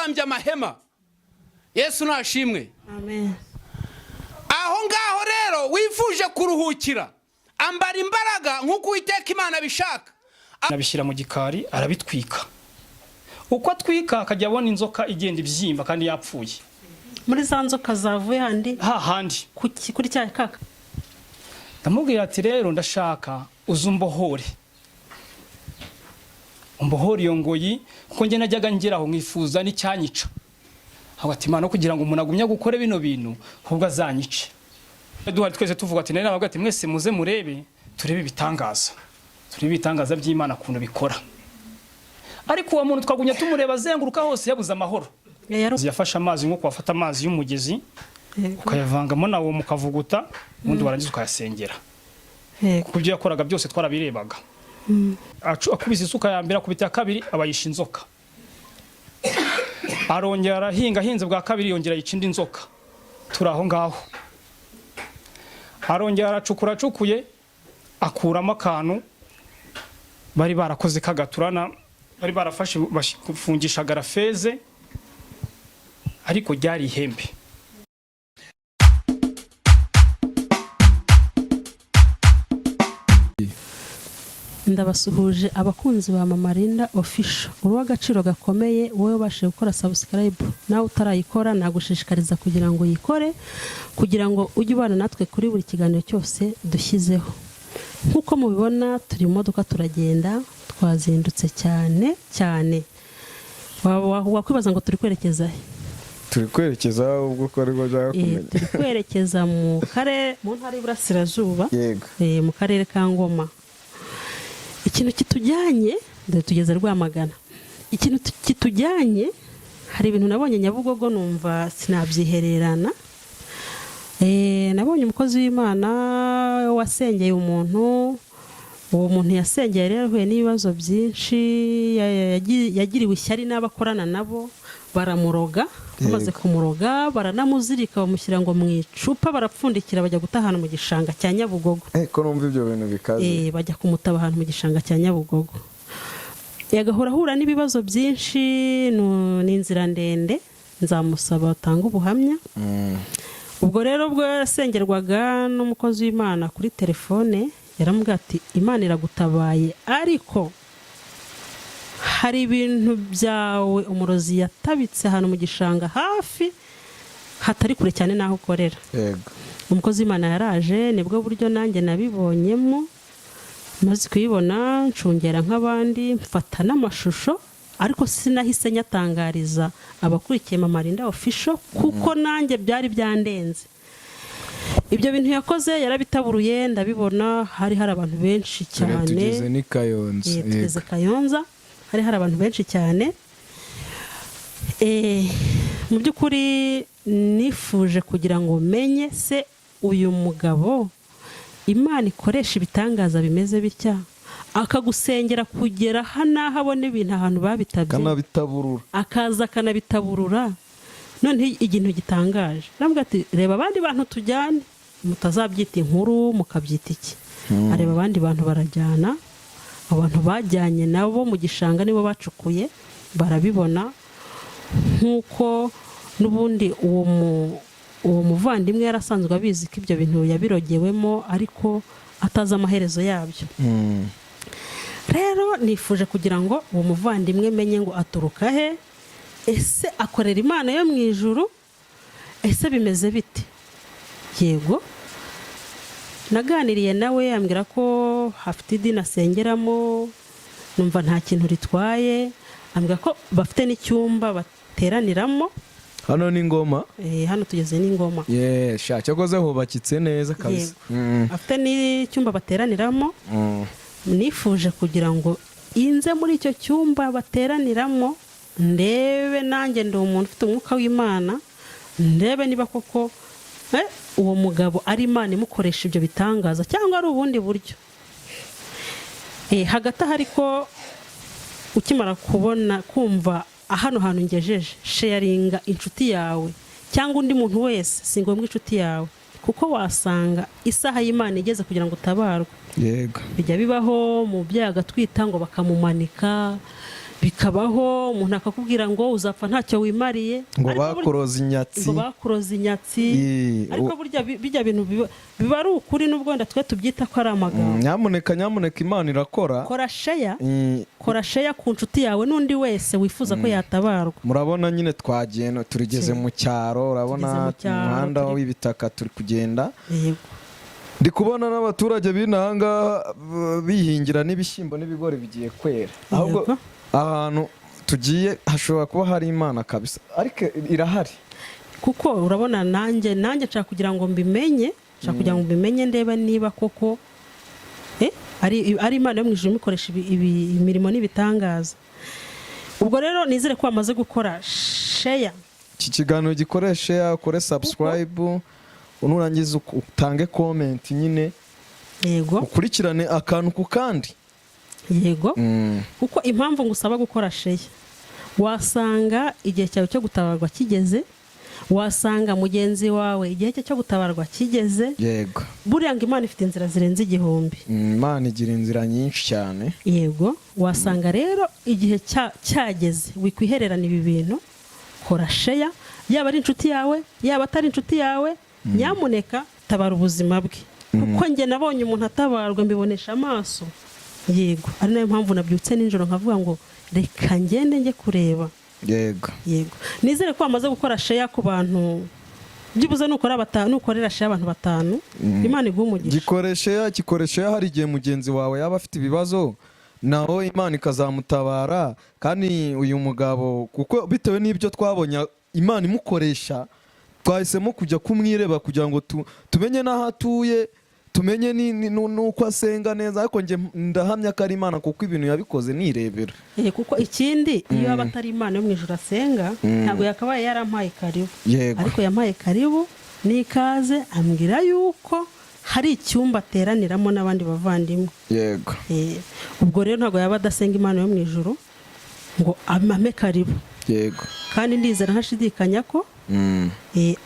babambye amahema. Yesu nashimwe. Amen. Aho ngaho rero wifuje kuruhukira, ambara imbaraga nk'uko Uwiteka Imana bishaka. Nabishyira mu gikari arabitwika. Uko atwika akajya abona inzoka igenda ibyimba kandi yapfuye. Muri za nzoka zavuye handi hahandi kuri cya kaka. Ndamubwira ati rero ndashaka uzumbohore. Umbohore iyo ngoyi kuko nge najyaga ngeraho nkifuza n'icyanyica. Hagati Imana kugira ngo umuntu agumye gukora bino bintu ahubwo azanyice. Duhari twese tuvuga ati nari nabagati mwese muze murebe turebe ibitangaza. Turebe ibitangaza by'Imana kuntu bikora. Ariko uwo muntu twagunya tumureba azenguruka hose yabuze amahoro. Yafashe amazi nko kwafata amazi y'umugezi ukayavangamo nawo mukavuguta ubundi warangiza ukayasengera. Kuko ibyo yakoraga byose twarabirebaga. Akubise isuka ya mbere akubita ya kabiri abayisha inzoka. Arongera arahinga hinze bwa kabiri yongera yica indi nzoka. Turaho ngaho. Arongera aracukura acukuye akuramo akantu bari barakoze kagaturana, bari barafashe bafungisha garafeze ariko ryari ihembe. Ndabasuhuje abakunzi ba Mama Linda Official. Uruwa gaciro gakomeye wowe bashe gukora subscribe nawe utarayikora nagushishikariza kugira ngo yikore kugira ngo ujye ubana natwe kuri buri kiganiro cyose dushyizeho. Nkuko mubibona turi mu modoka turagenda twazindutse cyane. Wakwibaza ngo turi kwerekeza he? Turi kwerekeza ubwo ko ari bajya kumenya. Turi kwerekeza mu karere mu ntara y'Iburasirazuba. Yego. Mu karere ka Ngoma. Ikintu kitujyanye tugeze Rwamagana. Ikintu kitujyanye hari ibintu nabonye Nyabugogo numva sinabyihererana. Nabonye umukozi w'Imana wasengeye umuntu. Uwo muntu yasengeye rero huye n'ibibazo byinshi yagiriwe ishyari n'abakorana nabo baramuroga. Bamaze kumuroga baranamuzirika bamushyira ngo mu icupa barapfundikira bajya gutahana mu gishanga cya Nyabugogo. Ko numva ibyo bintu bikaze. Bajya kumutaba ahantu mu gishanga cya Nyabugogo. Yagahora hura n'ibibazo byinshi n'inzira ndende nzamusaba atanga ubuhamya. Ubwo rero ubwo yasengerwaga n'umukozi w'Imana kuri telefone yaramubwira ati Imana iragutabaye ariko hari ibintu byawe umurozi yatabitse hano mu gishanga hafi hatari kure cyane naho ukorera. Yego. Umukozi w'Imana yaraje nibwo buryo nanjye nabibonyemo maze kuyibona ncungera nk'abandi mfata n'amashusho ariko sinahise nyatangariza abakurikiye Mama Linda Official kuko nanjye byari byandenze. Ibyo bintu yakoze yarabitaburuye ndabibona hari abantu benshi cyane. Tugeze ni Kayonza. Tugeze Kayonza. Hari abantu benshi cyane. Mu by'ukuri nifuje kugira ngo menye se uyu mugabo Imana ikoresha ibitangaza bimeze bitya akagusengera kugera hano abone ibintu ahantu babitabye kanabitaburura akaza kanabitaburura none igintu gitangaje. Nambwa ati reba abandi bantu tujyane mutazabyita inkuru mukabyita iki. Areba abandi bantu barajyana abantu bajyanye nabo mu gishanga nibo bacukuye barabibona nkuko nubundi uwo muvandimwe yarasanzwe abizi ko ibyo bintu yabirogewemo ariko ataza amaherezo yabyo. Rero nifuje kugira ngo uwo muvandimwe menye ngo aturuka he, ese akorera Imana yo mu ijuru, ese bimeze bite. Yego naganiriye nawe yambwira ko hafite idini asengeramo numva nta kintu ritwaye, ambwira ko bafite n'icyumba bateraniramo. Hano ni Ngoma. Hano tugeze ni Ngoma. Sha cyakoze hubakitse neza kabisa. Afite n'icyumba bateraniramo. Nifuje kugira ngo inze muri icyo cyumba bateraniramo ndebe nanjye ndi umuntu ufite umwuka w'Imana, ndebe niba koko uwo mugabo ari Imana imukoresha ibyo bitangaza cyangwa ari ubundi buryo. Hagati ariko ukimara kubona kumva hano hantu ngejeje sharinga inshuti yawe cyangwa undi muntu wese singombwa inshuti yawe kuko wasanga isaha y'Imana igeze kugira ngo utabarwe. Yego. Bijya bibaho mu byaga twita ngo bakamumanika bikabaho umuntu akakubwira ngo uzapfa ntacyo wimariye, ngo ariko bakuroza inyatsi, ngo bakuroza inyatsi, ariko burya bijya bintu biba ari ukuri, n'ubwo wenda twe tubyita ko ari amagambo. nyamuneka Imana irakora. Kora sheya ku nshuti yawe n'undi wese wifuza ko yatabarwa. Murabona nyine twagenda turigeze mu cyaro, urabona umuhanda w'ibitaka turi kugenda. Yego. Ndi kubona n'abaturage b'inanga bihingira n'ibishyimbo n'ibigori bigiye kwera. Ahubwo ahantu tugiye hashobora kuba hari Imana kabisa, ariko irahari. Kuko urabona nanjye nshaka kugira ngo mbimenye, ndeba niba koko ari Imana yo mu ijuru ikoresha imirimo n'ibitangaza. Ubwo rero nizere ko wamaze gukora share. Iki kiganiro gikore share, ukore subscribe, unurangiza utange comment nyine. Yego. Ukurikirane akantu ku kandi. Yego. Kuko impamvu ngusaba gukora share, wasanga igihe cyawe cyo gutabarwa kigeze, wasanga mugenzi wawe igihe cyo gutabarwa kigeze. Yego. Buriya ngo Imana ifite inzira zirenze igihumbi. Imana igira inzira nyinshi cyane. Yego. Wasanga rero igihe cyageze wikwihererana ibi bintu, kora share, yaba ari inshuti yawe yaba atari inshuti yawe, nyamuneka tabara ubuzima bwe. Kuko njye nabonye umuntu atabarwa mbibonesha amaso. Yego. Ari nayo mpamvu nabyutse nijoro nkavuga ngo reka ngende njye kureba. Yego. Nizere ko wamaze gukora share ku bantu, byibuze nukorera share abantu 5, Imana igumugisha. Gikoresha hari igihe mugenzi wawe yaba afite ibibazo, naho Imana ikazamutabara. Kandi uyu mugabo kuko bitewe n'ibyo twabonye Imana imukoresha, twahisemo kujya kumwireba kugira ngo tumenye n'aho atuye, tumenye nuko asenga neza. Ariko nge ndahamya ko ari Imana kuko ibintu yabikoze nirebera. Kuko ikindi iyo aba atari Imana yo mu ijuru asenga, ntabwo yakabaye yarampaye karibu. Ariko yampaye karibu n'ikaze, ambwira yuko hari icyumba ateraniramo n'abandi bavandimwe. Yego. Ubwo rero ntabwo yaba adasenga Imana yo mu ijuru ngo amame karibu. Yego. Kandi ndizera ntashidikanya ko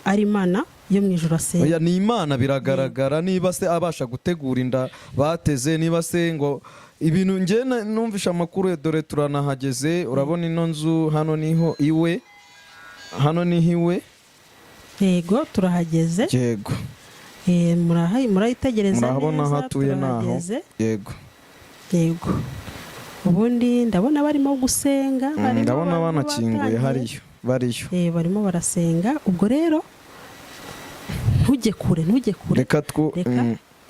ari Imana yo mu ijuru asenga. Oya, ni Imana biragaragara. Niba se abasha gutegura inda bateze, niba se ngo ibintu nge numvisha amakuru, dore turanahageze. Urabona ino nzu hano niho iwe, Yego, turahageze. Yego. Murayitegereza neza. Murabona hatuye naho. Yego. Ubundi ndabona barimo gusenga, ndabona banakinguye hariyo, bariyo. Barimo barasenga. Ubwo rero ntujye kure.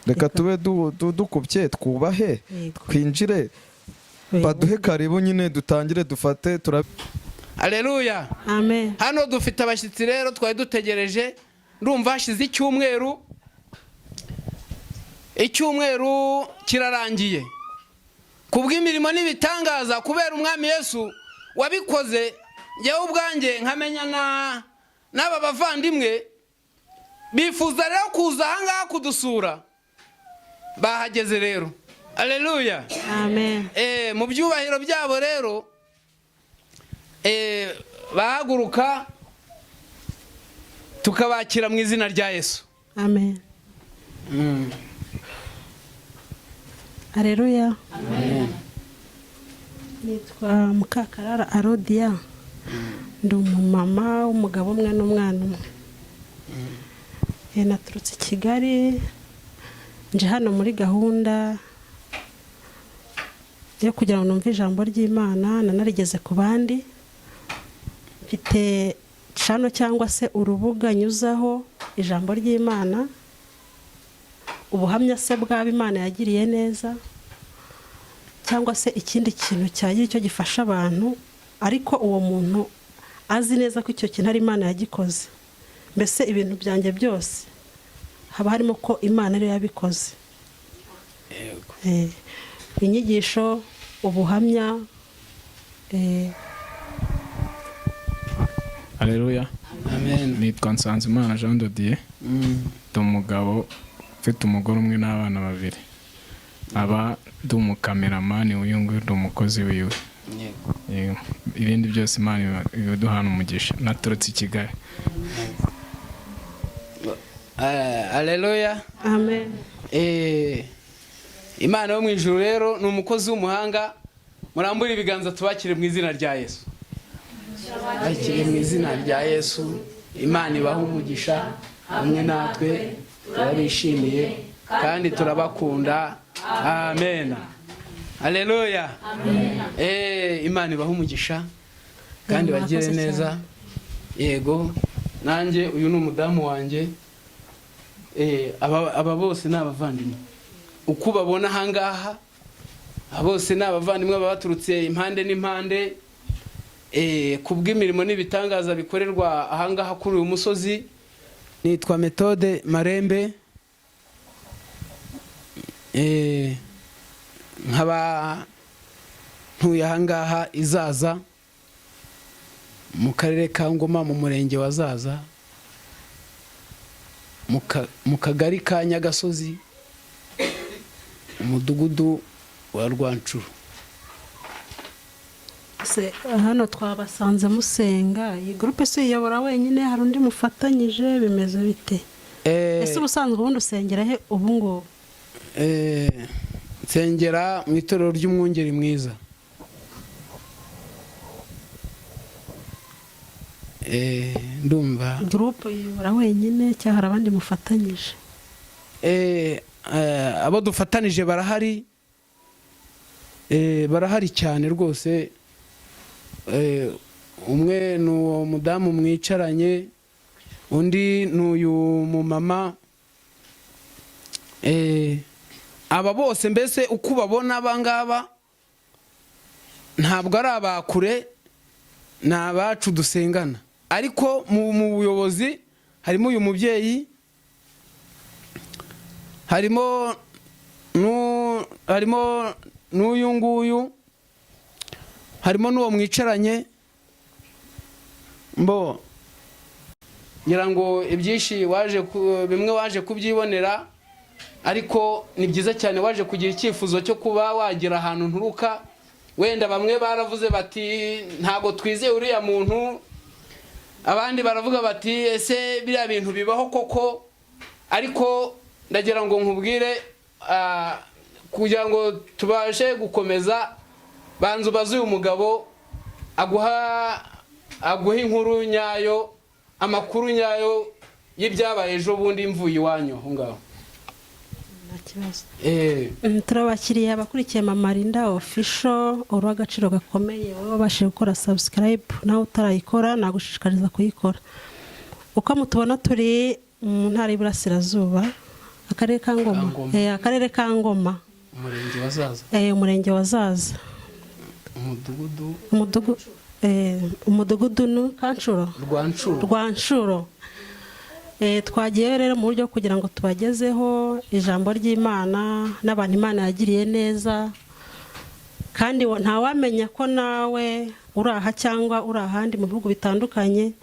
Reka tube dukubye, twubahe, twinjire, baduhe karibu nyine, dutangire dufate. Haleluya. Amen. Hano dufite abashyitsi rero twari dutegereje. Ndumva hashize icyumweru kirarangiye. Kubw'imirimo n'ibitangaza, kubera umwami Yesu wabikoze, yewe ubwanjye nkamenya n'aba bavandimwe bifuza rero kuza ahangaha kudusura. Bahageze rero. Haleluya. Amen. Mu byubahiro byabo rero bahaguruka tukabakira mu izina rya Yesu. Amen. Haleluya. Nitwa Mukakarara Arodia. Ndi umumama w'umugabo umwe n'umwana umwe. Naturutse Kigali, nje hano muri gahunda yo kugira ngo numve ijambo ry'Imana. Nanarigeze ku bandi, mfite chano cyangwa se urubuga nyuzaho ijambo ry'Imana, ubuhamya se bw'abo Imana yagiriye neza, cyangwa se ikindi kintu cyagira icyo gifasha abantu, ariko uwo muntu azi neza ko icyo kintu ari Imana yagikoze. Mbese ibintu byanjye byose haba harimo ko Imana ariyo yabikoze. Inyigisho, ubuhamya. Haleluya. Amen. Nitwa Nsanzimana Jean de Dieu. Ndi umugabo ufite umugore umwe n'abana 2. Aba ndi umukameramani, uyu nguyu ndi umukozi wiwe. Yego. Ibindi byose Imana iduhana umugisha. Naturutse i Kigali. Haleluya. Amen. Imana yo mu ijuru rero ni umukozi w'umuhanga, murambure ibiganza tubakire mu izina rya Yesu. Bakire mu izina rya Yesu. Imana ibaha umugisha hamwe natwe, turabishimiye kandi turabakunda. Amen. Haleluya. Imana ibaha umugisha kandi bagire neza. Yego, nanjye uyu ni umudamu wanjye. Aba bose ni abavandimwe. Uko babona ahangaha bose ni abavandimwe baturutse impande n'impande. Kubw'imirimo n'ibitangaza bikorerwa ahangaha kuri uyu musozi. Nitwa Methode Marembe. Nkaba ntuye ahangaha Izaza mu karere ka Ngoma mu murenge wa Zaza mu kagari ka Nyagasozi umudugudu wa Rwanshuro. Hano twabasanze musenga, iyi groupe se iyobora wenyine, hari undi mufatanyije, bimeze bite? Ese ubusanzwe ubundi usengera he ubu ngubu? Nsengera mu itorero ry'Umwungeri Mwiza. Ndumva groupe iyobora wenyine cyangwa hari abandi mufatanyije? Abo dufatanije barahari, barahari cyane rwose. Umwe ni uwo mudamu mwicaranye, undi ni uyu mumama. Aba bose mbese uko babona abangaba ntabwo ari abakure, ni abacu dusengana. Ariko mu buyobozi harimo uyu mubyeyi, harimo n'uyu nguyu, harimo n'uwo mwicaranye. Ngira ngo ibyinshi bimwe waje kubyibonera, ariko ni byiza cyane waje kugira icyifuzo cyo kuba wagira ahantu nturuka. Wenda bamwe baravuze bati ntago twizeye uriya muntu, abandi baravuga bati ese biriya bintu bibaho koko. Ariko ndagira ngo nkubwire, kugira ngo tubashe gukomeza, banza ubaze uyu mugabo aguha inkuru nyayo, amakuru nyayo y'ibyabaye ejo bundi mvuye iwanyu aho ngaho. Turabakiriye abakurikiye Mama Linda Official, urw'agaciro gakomeye. Wowe wabashije gukora subscribe, nawe utarayikora nagushishikariza kuyikora. Uko mutubona turi mu ntara y'Iburasirazuba, akarere ka Ngoma. Akarere ka Ngoma, umurenge wa Zaza, umudugudu ni Rwanshuro. Twagiye rero mu buryo kugira ngo tubagezeho ijambo ry'Imana n'abantu Imana yagiriye neza, kandi ntawamenya ko nawe uraha cyangwa uri ahandi mu bihugu bitandukanye,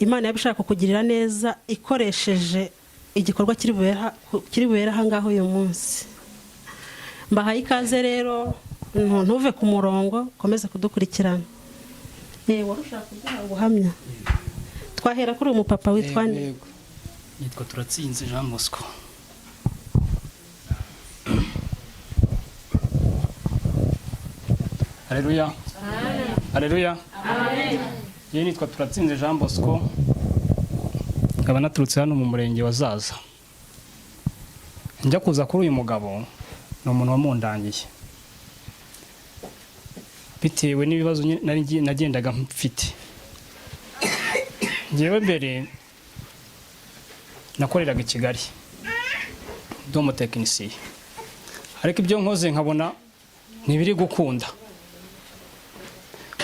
Imana yabishaka kukugirira neza ikoresheje igikorwa kiri bubere aha ngaho uyu munsi. Mbahaye ikaze rero, ntuve ku murongo, komeze kudukurikirana. Warushaka kugira ubuhamya? Twahera kuri umupapa witwa nde? Nitwa Turatsinze Jean Bosco. Haleluya. Haleluya. Amen. Yeye nitwa Turatsinze Jean Bosco. Nkaba naturutse hano mu murenge wa Zaza. Njya kuza kuri uyu mugabo ni umuntu wamundangiye, bitewe n'ibibazo nagendaga mfite. Ngewe mbere nakoreraga i Kigali ndi umutekinisiye, ariko ibyo nkoze nkabona ntibiri gukunda,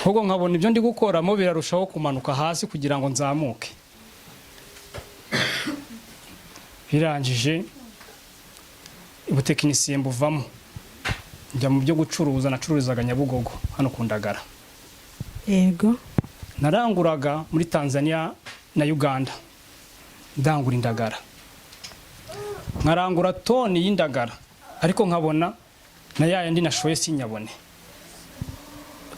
ahubwo nkabona ibyo ndi gukoramo birarushaho kumanuka hasi kugira ngo nzamuke. Birangije ubutekinisiye mbuvamo, njya mu byo gucuruza. Nacururizaga Nyabugogo hano ku Ndagara. Yego. Naranguraga muri Tanzania na Uganda, ndangura indagara, nkarangura toni y'indagara, ariko nkabona na yayandi nashoye sinyabone.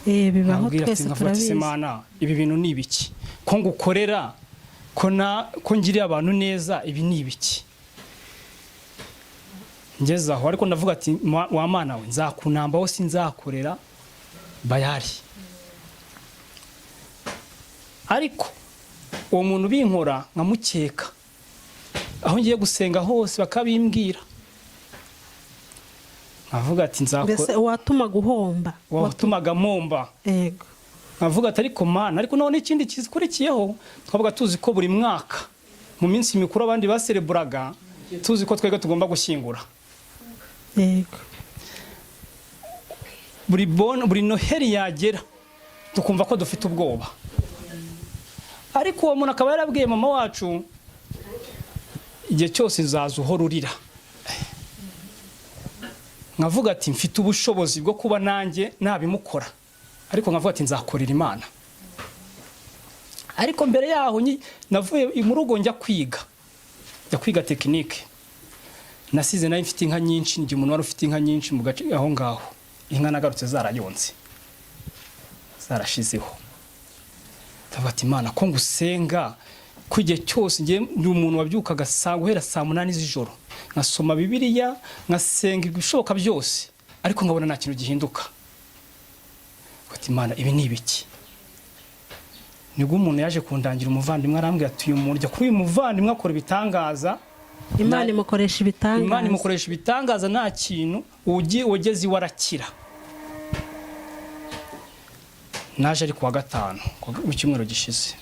Bibaho twese turabizi. Imana, ibi bintu ni ibiki ko ngukorera, ko ngiriye abantu neza, ibi ni ibiki? ngeze aho ariko ndavuga ati wa mana we nzakunambaho sinzakorera bayari. Ariko uwo muntu binkora nkamukeka, aho ngiye gusenga hose bakabimbwira, nkavuga ati mbese watuma guhomba, watumaga mpomba. Yego. Nkavuga ati ariko mana, ariko none ikindi kizikurikiyeho twavuga tuzi ko buri mwaka mu minsi mikuru abandi basereburaga tuzi ko twega tugomba gushyingura. Yego. Buri noheri yagera tukumva ko dufite ubwoba. Ariko uwo muntu akaba yarabwiye mama wacu, igihe cyose nzaza uhora urira. Nkavuga ati mfite ubushobozi bwo kuba nanjye nabimukora, ariko nkavuga ati nzakorera Imana. Ariko mbere yaho navuye mu rugo njya kwiga tekinike. Nasize nayo mfite inka nyinshi, ndi umuntu wari ufite inka nyinshi mu gace aho ngaho. Inka nagarutse zarayonze, zarashizeho. Ndavuga ati Imana ko ngusenga ku gihe cyose, ngiye ndi umuntu wabyukaga guhera saa 8 z'ijoro nkasoma Bibiliya, ngasenga ibishoboka byose, ariko nkabona nta kintu gihinduka. Ati Imana, ibi ni ibiki? Nibwo umuntu yaje kundangira umuvandimwe, arambwira ati uyu muntu, kuri uyu muvandimwe akora ibitangaza, Imana imukoresha ibitangaza. Imana imukoresha ibitangaza, nta kintu wageze iwe arakira. Naje ari kuwa gatanu mu cyumweru gishize,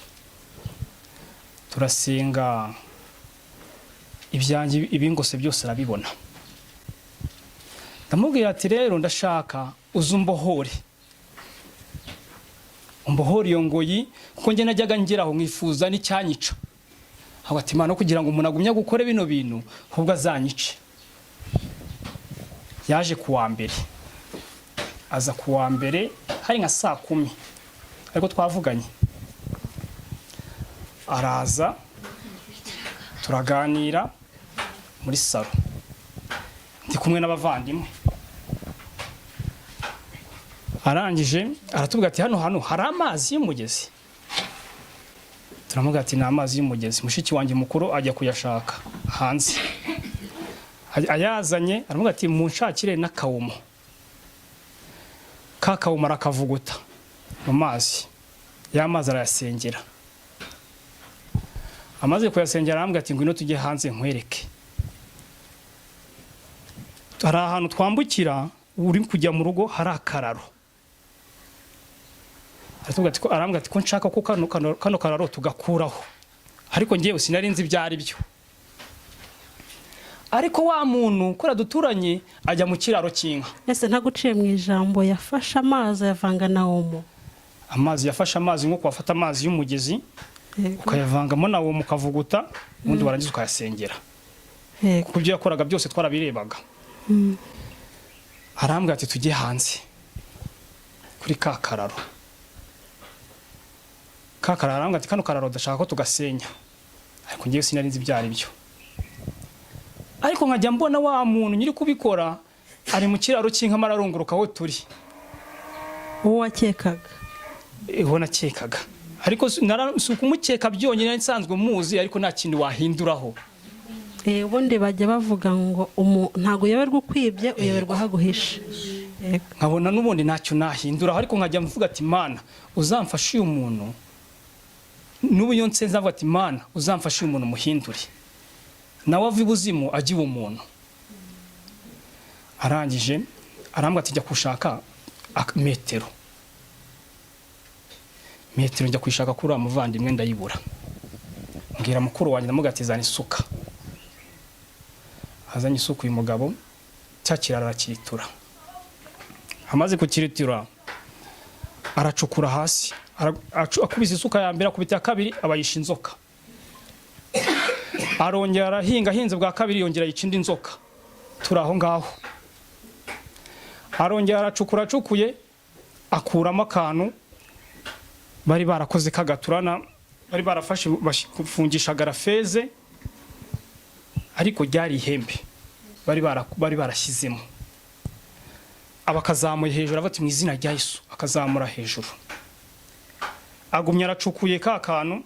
turasenga, ibyanjye ibingose byose arabibona. Ndamubwira ati rero ndashaka uzumbohore, umbohore iyo ngoyi, kuko njye najyaga ngeraho nkifuza n'icyanyica. Aho ati Imana, kugira ngo umuntu agumye gukora bino bintu ahubwo azanyice. Yaje kuwa mbere, aza kuwa mbere hari nka saa 10, ariko twavuganye. Araza turaganira muri salo, ndi kumwe n'abavandimwe. Arangije aratubwira ati hano hari amazi y'umugezi. Turamubwira ati ni amazi y'umugezi. Mushiki wanjye mukuru ajya kuyashaka hanze, ayazanye aramubwira ati munshakire n'akawumo. Kakawumo arakavuguta mu mazi, ya mazi arayasengera. Amaze kuyasengera arambwira ati ngwino tujye hanze nkwereke. Hari ahantu twambukira uri kujya mu rugo hari akararo. Arambwira ati ko nshaka ko kano kararo tugakuraho, ariko ngewe sinari nzi ibyari byo. Ariko wa muntu kora duturanye ajya mu kiraro cy'inka. Ese ntaguciye mu ijambo, yafashe amazi yavanga na omo. Amazi yafashe amazi nko kwafata amazi y'umugezi, ukayavangamo na omo ukavuguta, ubundi barangiza ukayasengera. Kuko ibyo yakoraga byose twarabirebaga. Arambwira ati tujye hanze kuri kakararo. Arambwira ati kano kararo ndashaka ko tugasenya, ariko ngewe sinari nzi ibyari byo. Ariko nkajya mbona wa muntu nyiri kubikora ari mu kiraro cy'inka mararunguruka aho turi. Uwo wakekaga? Uwo nakekaga, ariko si ukumukeka byonyine, nsanzwe muzi, ariko nta kintu wahinduraho. Ubundi bajya bavuga ngo ntago uyoberwa ukwibye, uyoberwa haguhisha. Nkabona n'ubundi ntacyo nahinduraho, ariko nkajya mvuga ati Mana uzamfashe uyu muntu, n'ubu iyo nsenze avuga ati Mana uzamfashe uyu muntu muhindure, nawe ava ibuzimu ajya uwo muntu. Arangije arambwira ati jya kushaka metero. Njya kwishaka kuri amuvandimwe ndayibura. Mbwira mukuru wanjye ndamubwira ati zana isuka. Azanye isuka uyu mugabo, cya kiraro arakiritura. Amaze kukiritura aracukura hasi, akubise isuka ya mbere, akubita ya kabiri abayisha inzoka. Arongera arahinga, ahinze bwa kabiri yongera yica indi nzoka. Turaho ngaho. Arongera aracukura, acukuye akuramo akantu bari barakoze kagaturana, bari barafashe bafungisha garafeze, ariko ryari ihembe bari barashyizemo. Abakazamuye hejuru, avati mu izina rya Yesu, akazamura hejuru. Agumya aracukuye ka kantu,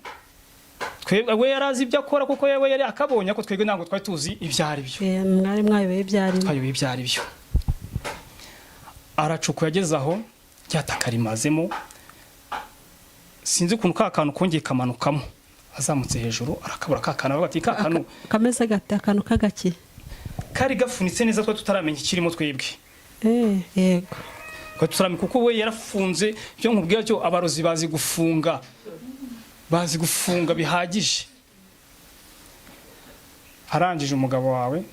twebwe we yarazi ibyo akora kuko yewe yari akabonye ko twebwe ntabwo twari tuzi ibyo ari byo. mwari mwayobeye ibyo ari byo. Twayobewe ibyo ari byo. Aracukuye ageze aho ryataka rimazemo, sinzi ukuntu ka kantu kongeye kamanukamo, azamutse hejuru arakabura ka kantu, avuga ati ka kantu kameze gate, akantu kagaki kari gafunitse neza, twa tutaramenya ikirimo twebwe. Yego. Kwa tutaramenya kuko we yarafunze, byo nkubwira cyo abarozi bazi gufunga, bihagije. Arangije umugabo wawe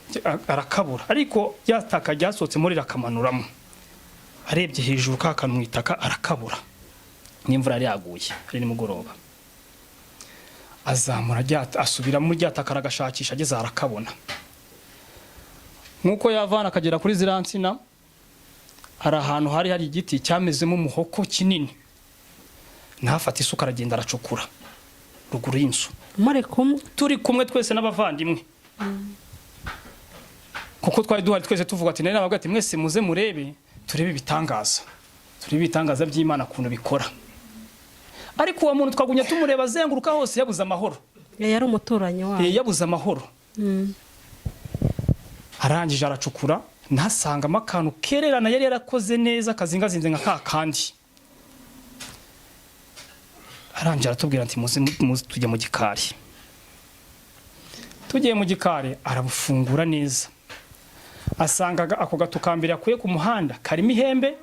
arakabura, ariko ryataka ryasohotse muri rakamanuramo, arebye hejuru ka kantu mu itaka arakabura. N'imvura yari yaguye, ari nimugoroba. Azamura asubira muri ryataka aragashakisha, ageze arakabona. Nkuko yavana akagera kuri ziransina, hari ahantu hari igiti cyamezemo umuhoko kinini. Ntafata isuka aragenda aracukura ruguru y'inzu. Muri kumwe? Turi kumwe twese n'abavandimwe. Kuko twari duhari twese tuvuga ati nari nabaga ati mwese muze murebe, turebe ibitangaza. Turebe ibitangaza by'Imana kuntu bikora. Ariko uwo muntu twagunya tumureba azenguruka hose yabuze amahoro. Yari umuturanyi wawe. Yabuze amahoro. Arangije aracukura, ntasangamo akantu kererana yari yarakoze neza kazingazinze nka ka kandi. Arangije aratubwira ati muze tujya mu gikari. Tugiye mu gikari arabufungura neza. Asangaga ako gatukambira akuye ku muhanda karimo ihembe,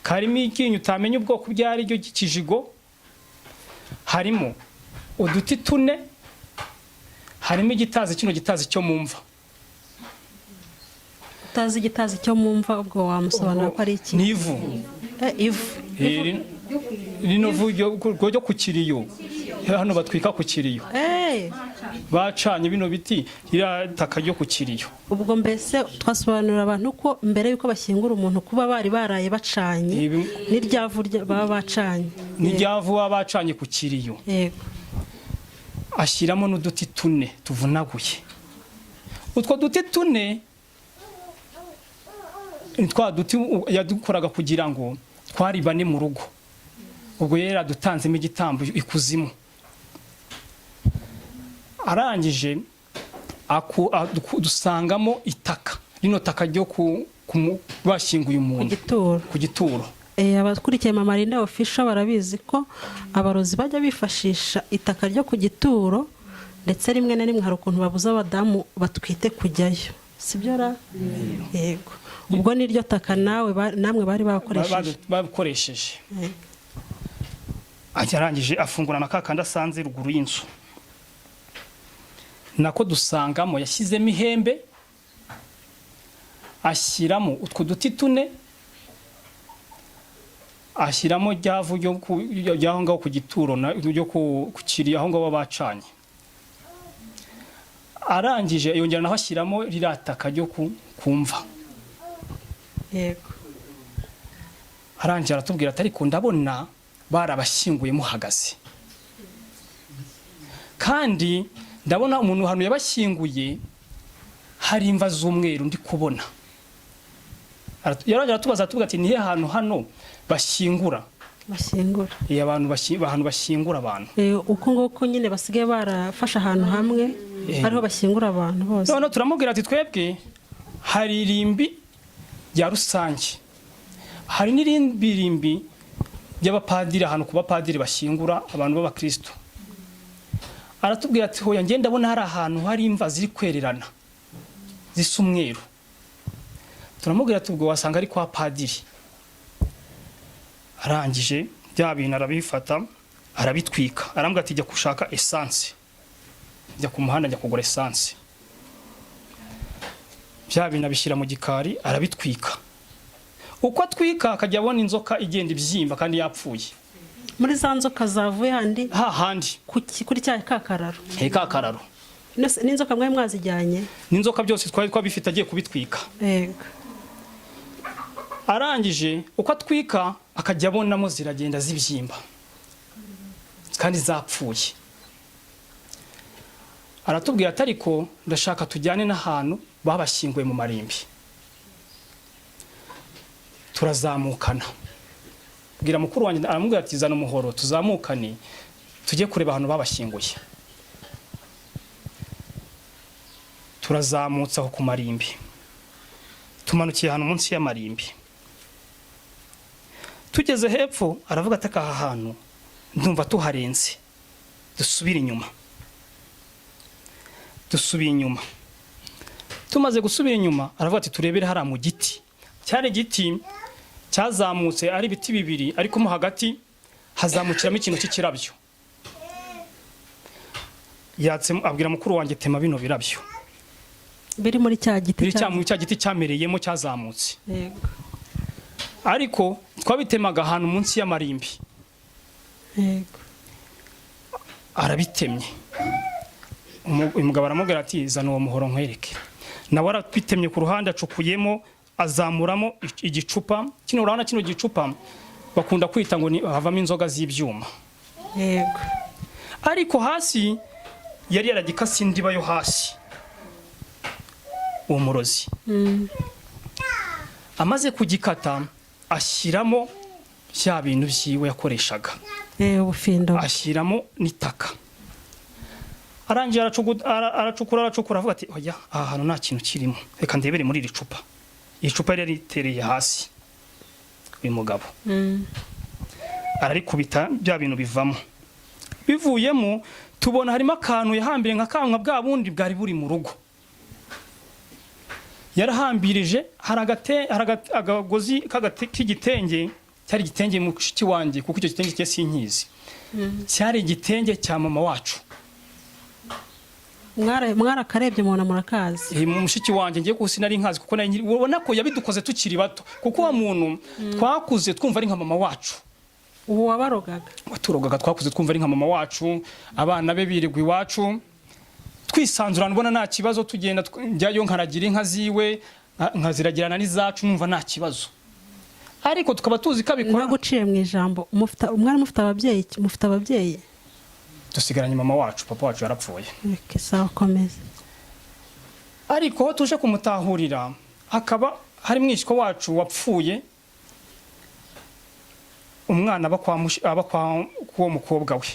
karimo ikinyu utamenya ubwoko byari ryo gikijigo, harimo uduti tune, harimo igitazi, kino gitazi cyo mumva. Utazi igitazi cyo mumva ubwo wamusobanura ko ari iki? Nivu. Ivu. Rino vujyo ku kiriyo. Hano batwika ku kiriyo. Bacanye bino biti irataka ryo ku kiriyo. Ubwo mbese twasobanurira abantu ko mbere yuko bashyingura umuntu kuba bari baraye bacanye n'iryavu baba bacanye. N'iryavu baba bacanye ku kiriyo. Yego. Ashyiramo n'uduti tune tuvunaguye. Utwo duti tune twa duti yadukoraga kugira ngo twari bane mu rugo. Ubwo yera dutanzemo igitambo ikuzimu. Arangije dusangamo itaka, rino taka ryo bashyinguye umuntu ku gituro. Abakurikiye Mama Linda Official barabizi ko abarozi bajya bifashisha itaka ryo ku gituro, ndetse rimwe na rimwe hari ukuntu babuza abadamu batwite kujyayo, sibyo ra? Yego. Ubwo niryo taka namwe bari bakoresheje. Arangije afungurana kakandi asanze ruguru y'inzu. Nako dusangamo yashyizemo ihembe, ashyiramo utwo duti tune, ashyiramo ryavu ryaho ngaho ku gituro ryo ku kiriyo aho ngaho bacanye. Arangije yongera naho ashyiramo rirataka ryo kumva. Yego. Arangije aratubwira ati ariko ndabona barabashyinguye muhagaze, kandi ndabona umuntu hano yabashyinguye hari imva z'umweru ndi kubona. Yarongera atubaza atubwira ati nihe hantu hano bashyingura? Abantu bashyingura abantu. Uko nguko nyine basigaye barafasha ahantu hamwe ariho bashyingura abantu bose. None turamubwira ati twebwe hari irimbi rya rusange, hari n'irindi rimbi ry'abapadiri, ahantu ku bapadiri bashyingura abantu b'abakristo. Aratubwira ati hoya ngenda ndabona hari ahantu hari imva ziri kwererana zisa umweru. Turamubwira ati ubwo wasanga ari kwa padiri. Arangije bya bintu arabifata arabitwika, arambwira ati jya gushaka essence, jya ku muhanda jya kugura essence. Bya bintu abishyira mu gikari arabitwika. Uko atwika akajya abona inzoka igenda ibyimba kandi yapfuye. Muri za nzoka zavuye handi? Hahandi kuri cya kakararo. Kakararo. N'inzoka mwe mwazijyanye? N'inzoka byose twari twabifite agiye kubitwika. Yego. Arangije uko atwika akajya abonamo ziragenda zibyimba kandi zapfuye. Aratubwira ati ariko ndashaka tujyane n'ahantu babashyinguye mu marimbi. Turazamukana. Bwira mukuru wanjye aramubwira ati zana umuhoro tuzamukane tujye kureba ahantu babashyinguye. Turazamutse aho ku marimbi, tumanukiye ahantu munsi y'amarimbi. Tugeze hepfo aravuga ati aha hantu ndumva tuharenze, dusubire inyuma. Dusubiye inyuma, tumaze gusubira inyuma aravuga ati turebere hariya mu giti. Cyari igiti cyazamutse ari ibiti bibiri, ariko mo hagati hazamukiramo ikintu cy'ikirabyo. Abwira mukuru wanjye tema bino birabyo biri muri cya giti, cya giti cyamereyemo cyazamutse. Yego. Ariko twabitemaga ahantu munsi y'amarimbi. Yego. Arabitemye. Umugabo aramubwira ati zana uwo muhoro nkwereke. Nawe arabitemye ku ruhande, acukuyemo azamuramo igicupa. Kino urabona kino gicupa bakunda kwita ngo havamo inzoga z'ibyuma. Yego. Ariko hasi yari yaragikase indiba yo hasi, uwo murozi. Amaze kugikata ashyiramo bya bintu byiwe yakoreshaga, ubufindo, ashyiramo n'itaka. Arangiye aracukura avuga ati oya, aha hantu nta kintu kirimo, reka ndebere muri iri cupa. Iri cupa yari ritereye hasi. Uyu mugabo ararikubita, bya bintu bivamo. Bivuyemo tubona harimo akantu yahambire nka kanwa bwa bundi bwari buri mu rugo. Yarahambirije, agagozi k'igitenge, cyari igitenge mushiki wanjye, kuko icyo gitenge cye sinkizi. Cyari igitenge cya mama wacu. Mwarakarebye mubona murakazi. Mushiki wanjye ngiye kuko sinari nkazi, kuko ubona ko yabidukoze tukiri bato, kuko wa muntu twakuze twumva ari nka mama wacu. Ubu wabarogaga? Waturogaga, twakuze twumva ari nka mama wacu, abana be birirwa iwacu twisanzurana, ubona nta kibazo. Tugenda njyayo nkaragira inka ziwe, nkaziragirana n'izacu, numva nta kibazo. Ariko tukaba tuzi ko abikora. Naguciye mu ijambo, umwana mufite ababyeyi, mufite ababyeyi? Dusigaranye mama wacu, papa wacu yarapfuye. Sawa, komeza. Ariko aho tuje kumutahurira, hakaba hari mwishywa wacu wapfuye, umwana aba kwa uwo mukobwa we.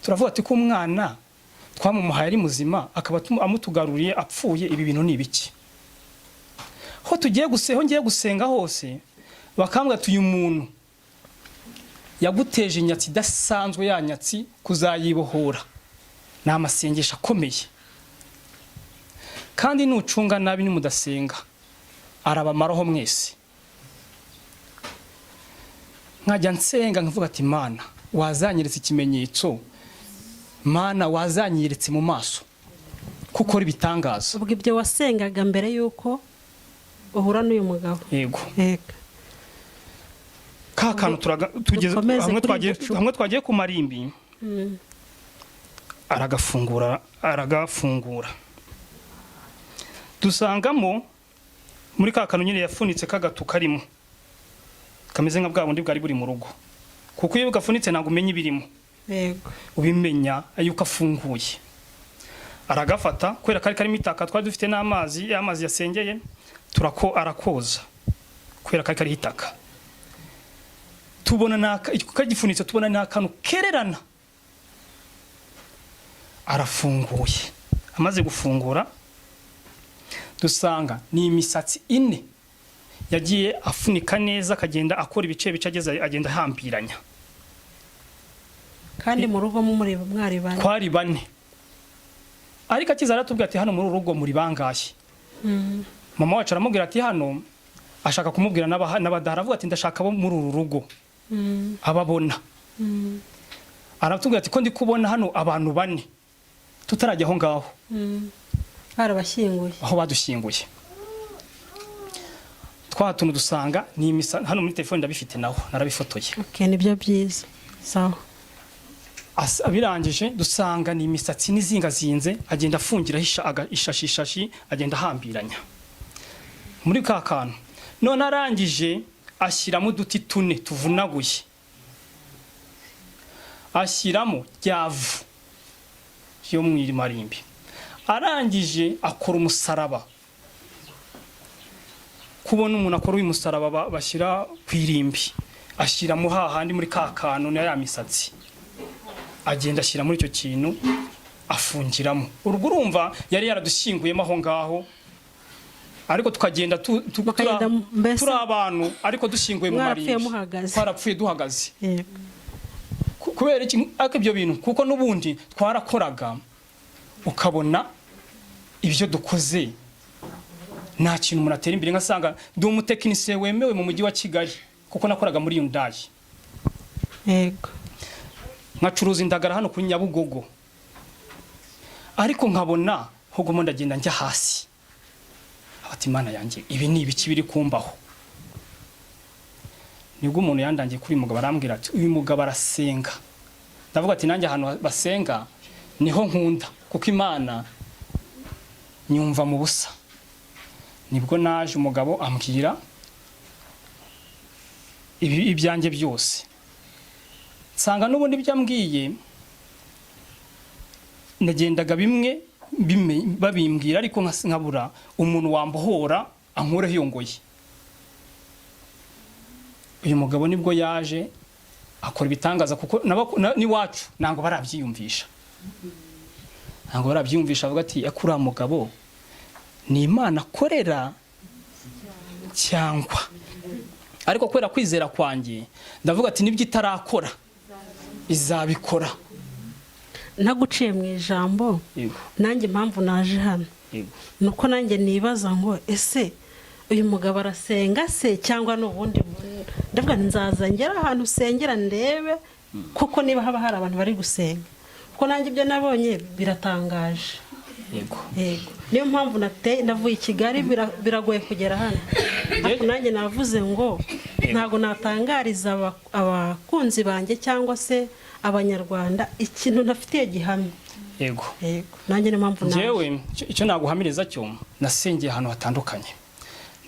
Turavuga ati ko umwana twamumuhaye ari muzima, akaba amutugaruriye apfuye, ibi bintu ni ibiki? Ho ngiye gusenga hose bakambwa ati uyu muntu yaguteje inyatsi idasanzwe, ya nyatsi kuzayibohora ni amasengesho akomeye, kandi nucunga nabi nimudasenga arabamaraho mwese. Nkajya nsenga nkavuga ati Mana wazanyeretse ikimenyetso, Mana wazanyeretse mu maso kuko uri bitangaza. Ubwo ibyo wasengaga mbere yuko uhura n'uyu mugabo? Yego. Ka kantu tugeze hamwe twagiye ku marimbi, aragafungura dusangamo muri ka kantu nyine yafunitse kagatu karimo, kameze nka bwa bundi bwari buri mu rugo, kuko iyo gafunitse ntabwo umenya ibirimo. Yego. Ubimenya yuko afunguye. Aragafata, kwera kari karimo itaka, twari dufite n'amazi, amazi yasengeye, arakoza kwera kari kari itaka. Tubona kagifunitse, tubona ni akantu kererana. Arafunguye. Amaze gufungura dusanga ni imisatsi ine yagiye afunika neza, akagenda akora ibice agenda ahambiranya. Kandi mu rugo mwari bane? Twari bane. Ariko akiza aratubwira ati hano muri urugo muri bangahe? Mama wacu aramubwira ati hano, ashaka kumubwira n'abadahari, avuga ati ndashaka abo muri uru rugo ababona. Aratubwira ati ko ndi kubona hano abantu bane tutarajya aho ngaho. Barabashyinguye? Aho badushyinguye. Tuntu dusanga ni imisa, hano muri telefone ndabifite naho narabifotoye. Okay, nibyo byiza. Sawa. Abirangije dusanga ni imisatsi nizingazinze, agenda afungira ishashi agenda ahambiranya muri ka kantu. None arangije ashyiramo uduti tune tuvunaguye, ashyiramo ryavu yo mu marimbi. Arangije akora umusaraba. Kubona umuntu akora uyu musaraba bashyira ku irimbi, ashyiramo hahandi muri ka kantu na ya misatsi. agenda ashyira muri icyo kintu afungiramo. Urwo urumva yari yaradushyinguyemo aho ngaho, ariko tukagenda turi abantu ariko dushyinguye mu marimbi, twarapfuye duhagaze. Kubera iki ariko ibyo bintu? Kuko n'ubundi twarakoraga ukabona ibyo dukoze nta kintu umuntu atera imbere. Ngasanga ndi umutekinisiye wemewe mu mujyi wa Kigali kuko nakoraga muri Hyundai, yego, nkacuruza indagara hano kuri Nyabugogo, ariko nkabona hogomo ndagenda njya hasi. Ati Imana yanjye, ibi ni ibiki biri kumbaho? Nibwo umuntu yandangiye kuri uyu mugabo arambwira ati uyu mugabo arasenga. Ndavuga ati nanjye ahantu basenga niho nkunda, kuko Imana nyumva mu busa. Nibwo naje umugabo ambwira ibyanjye byose, nsanga n'ubundi byambwiye nagendaga bimwe babimbwira, ariko nkabura umuntu wambohora ankureho iyo ngoyi. Uyu mugabo nibwo yaje akora ibitangaza, kuko n'iwacu ntabwo barabyiyumvisha, avuga ati yakuriya mugabo ni Imana akorera cyangwa. Ariko kubera kwizera kwanjye ndavuga ati nibyo itarakora izabikora. Ntaguciye mu ijambo, nanjye impamvu naje hano nuko nanjye nibaza ngo ese uyu mugabo arasenga se cyangwa n'ubundi? Ndavuga nzaza ngera ahantu usengera ndebe, kuko niba haba hari abantu bari gusenga, kuko nanjye ibyo nabonye biratangaje. Yego, niyo mpamvu navuye i Kigali, biragoye kugera hano. Ariko nanjye navuze ngo ntago natangariza abakunzi banjye cyangwa se Abanyarwanda ikintu ntafitiye gihamya. Yego, nanjye niyo mpamvu njyewe icyo naguhamiriza cyo, nasengeye ahantu hatandukanye.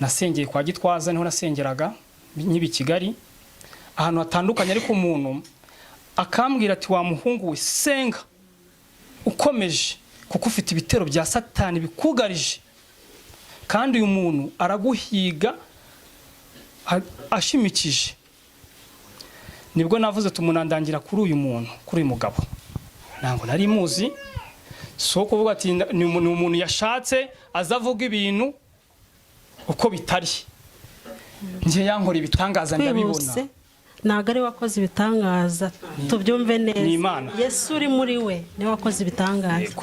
Nasengeye kwa Gitwaza, niho nasengeraga nyibi Kigali, ahantu hatandukanye. Ariko umuntu akambwira ati wa muhungu we, senga ukomeje, kuko ufite ibitero bya Satani bikugarije, kandi uyu muntu araguhiga ashimikije. Nibwo navuze tumunandangira kuri uyu muntu, kuri uyu mugabo. Ntabwo nari muzi, so kuvuga ati ni umuntu yashatse azavuga ibintu uko bitari. Nje yankora ibitangaza ndabibona. Ntabwo ari wakoze ibitangaza, tubyumve neza. Yesu uri muri we ni wakoze ibitangaza.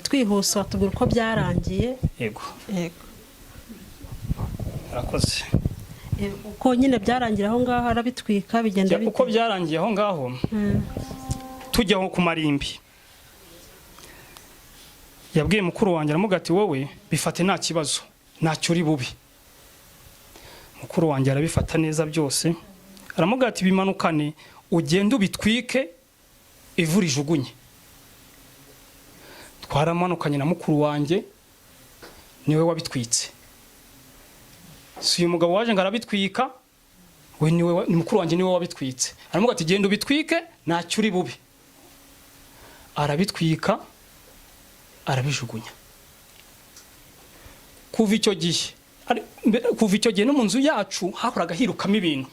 Twihuse watubwira uko byarangiye. Yego, arakoze. Uko nyine byarangira aho ngaho arabitwika, bigenda bite? Uko byarangiye aho ngaho, tujya ku marimbi, yabwiye mukuru wanjye, aramuga ati wowe bifate nta kibazo, ntacyo uri bubi. Mukuru wanjye arabifata neza byose, aramuga ati bimanukane ugende ubitwike, ivu rijugunye. Twaramanukanye na mukuru wanjye, niwe wabitwitse. Si uyu mugabo waje ngo arabitwika, we ni mukuru wanjye niwe wabitwitse. Aramuga ati genda ubitwike, ntacyo uri bubi. Arabitwika, arabijugunya. Kuva icyo gihe no mu nzu yacu hakoraga hirukamo ibintu.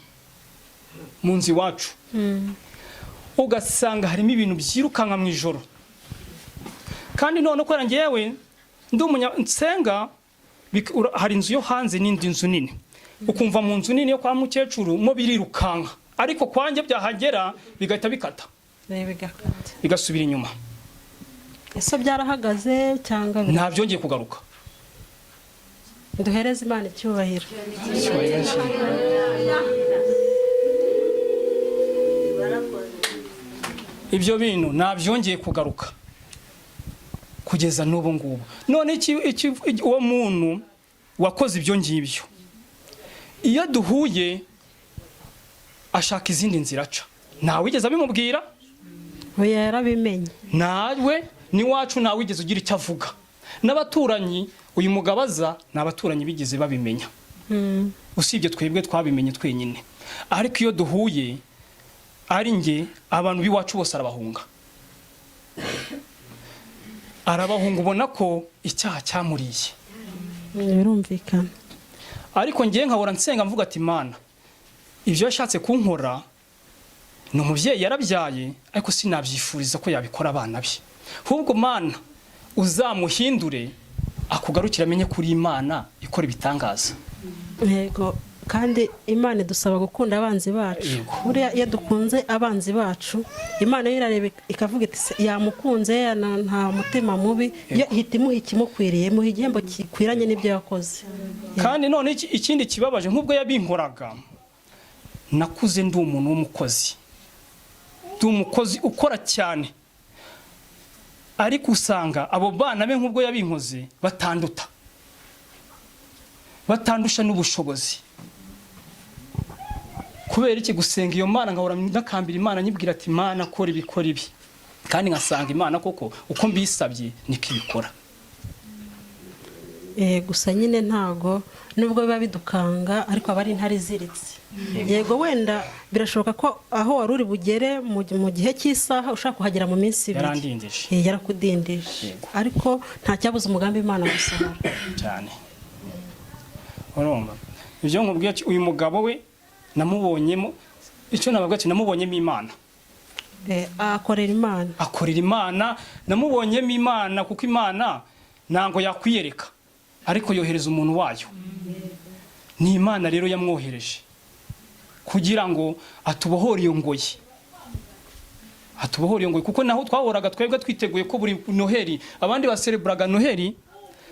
Mu nzu iwacu ugasanga harimo ibintu byirukanka mu ijoro. Kandi none ko yewe ndi umunyasenga, hari inzu yo hanze n'indi nzu nini, ukumva mu nzu nini yo kwa mukecuru mo birirukanka, ariko kwanjye byahagera bigahita bikata, bigasubira inyuma. Ese byarahagaze cyangwa nta byongeye kugaruka? Duhereze Imana icyubahiro. Ibyo bintu nta byongeye kugaruka kugeza n'ubu ngubu. None uwo muntu wakoze ibyo ngibyo, iyo duhuye ashaka izindi nzira aca, ntawe wigeze abimubwira. Oya, yarabimenye. Nawe n'iwacu ntawe wigeze ugira icyo avuga. N'abaturanyi uyu mugabo aza, n'abaturanyi bigeze babimenya, usibye twebwe twabimenye twenyine. Ariko iyo duhuye ari nge, abantu b'iwacu bose arabahunga. Ubona ko icyaha cyamuriye. Birumvikana. Ariko ngiye nkahora nsenga mvuga ati Mana, ibyo yashatse kunkora ni umubyeyi yarabyaye ariko sinabyifuriza ko yabikora abana be. Ahubwo Mana uzamuhindure akugarukira amenye kuri Imana ikora ibitangaza. Yego, kandi Imana idusaba gukunda abanzi bacu. Buriya iyo dukunze abanzi bacu, Imana yo irareba ikavuga iti yamukunze nta mutima mubi, yo ihita imuha ikimukwiriye, muha igihembo kikwiranye n'ibyo yakoze. Kandi none ikindi kibabaje nk'ubwo yabinkoraga, nakuze ndi umuntu w'umukozi, ndi umukozi ukora cyane, ariko usanga abo bana be nk'ubwo yabinkoze batandusha n'ubushobozi. Kubera iki gusenga iyo Mana ngahora ndakambira Imana nyibwira ati Mana kora ibi, kandi ngasanga Imana koko uko mbisabye niko ibikora. Gusa nyine ntago nubwo biba bidukanga ariko aba ari intare iziritse. Yego, wenda birashoboka ko aho wari uri bugere mu gihe cy'isaha ushaka kuhagera mu minsi 2. Yarandindije. Yarakudindije. Ariko nta cyabuze umugambi Imana gusohora. Cyane. Urumva? Ibyo nkubwiye uyu mugabo we namubonyemo icyo nababwa ati namubonyemo Imana. Akorera Imana. Akorera Imana, namubonyemo Imana kuko Imana ntango yakwiyereka ariko yohereza umuntu wayo. Ni Imana rero yamwohereje kugira ngo atubohore iyo ngoyi. Atubohore iyo ngoyi kuko naho twahoraga twebwe twiteguye ko buri Noheli abandi basereburaga Noheli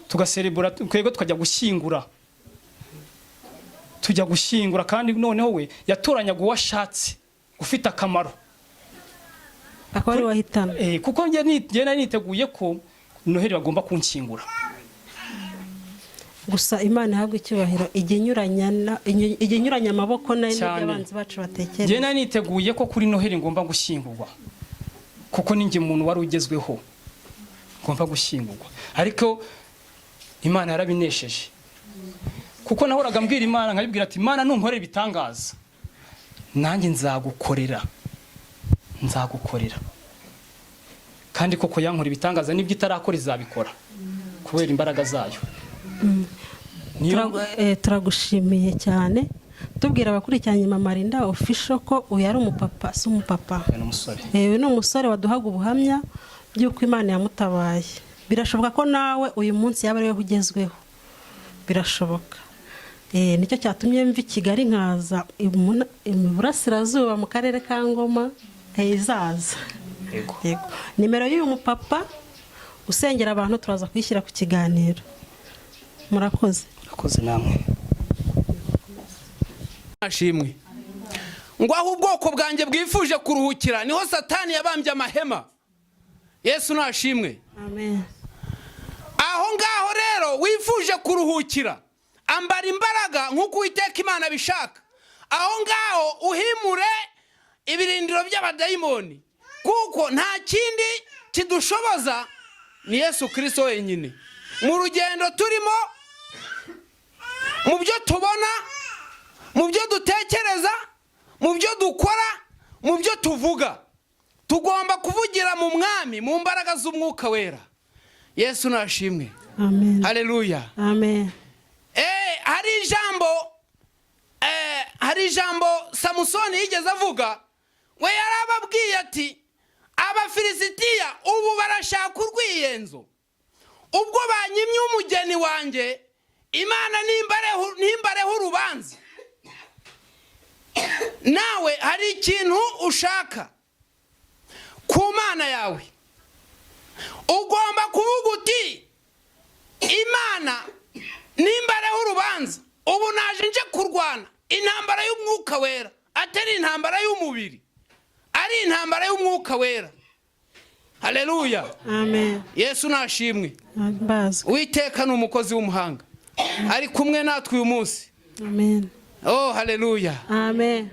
tugaserebura twebwe tukajya gushyingura. Tujya gushyingura kandi noneho we yatoranyaga uwashatse ufite akamaro. Akaba ari wahitana. Kuko njye niteguye ko Noheli bagomba kunshyingura. Gusa Imana ihabwa icyubahiro igenyuranya amaboko n'abanzi bacu batekereza. Njye niteguye ko kuri Noheli ngomba gushyingurwa. Kuko ninjye umuntu wari ugezweho ngomba gushyingurwa. Ariko Imana yarabinesheje. Kuko nahoraga mbwira Imana nkabibwira ati Imana nunkorera ibitangaza nanjye nzagukorera. Kandi koko yankora ibitangaza n'ibyo itarakora izabikora kubera imbaraga zayo. Turagushimiye cyane. Tubwira abakurikiranye Mama Linda official ko uyu ari umupapa, si umupapa. Ni umusore waduhaga ubuhamya by'uko Imana yamutabaye. Birashoboka ko nawe uyu munsi yaba ariwe ugezweho. Birashoboka. Nicyo cyatumye mva i Kigali nkaza Iburasirazuba mu karere ka Ngoma izaza. Yego. Nimero y'uyu mupapa usengera abantu turaza kwishyira ku kiganiro. Murakoze. Murakoze namwe. Ashimwe. Ngo aho ubwoko bwanjye bwifuje kuruhukira niho Satani yabambye amahema. Yesu nashimwe. Amen. Aho ngaho rero wifuje kuruhukira ambara imbaraga nk'uko Uwiteka Imana bishaka. Aho ngaho uhimure ibirindiro by'abadayimoni kuko nta kindi kidushoboza ni Yesu Kristo wenyine. Mu rugendo turimo, mu byo tubona, mu byo dutekereza, mu byo dukora, mu byo tuvuga, tugomba kuvugira mu Mwami mu mbaraga z'Umwuka Wera. Yesu nashimwe. Amen. Haleluya. Amen. Hari ijambo Samusoni yigeze avuga, we yarababwiye ati Abafilisitiya ubu barashaka urwiyenzo. Ubwo banyimye umugeni wanjye, Imana nimbareho urubanza. Nawe hari ikintu ushaka ku Mana yawe, ugomba kuvuga uti Imana nimbareho urubanza. Ubu naje nje kurwana intambara y'Umwuka Wera, atari intambara y'umubiri, ari intambara y'Umwuka Wera. Haleluya. Amen. Yesu nashimwe. Uwiteka ni umukozi w'umuhanga, ari kumwe natwe uyu munsi. Amen. Oh, haleluya. Amen.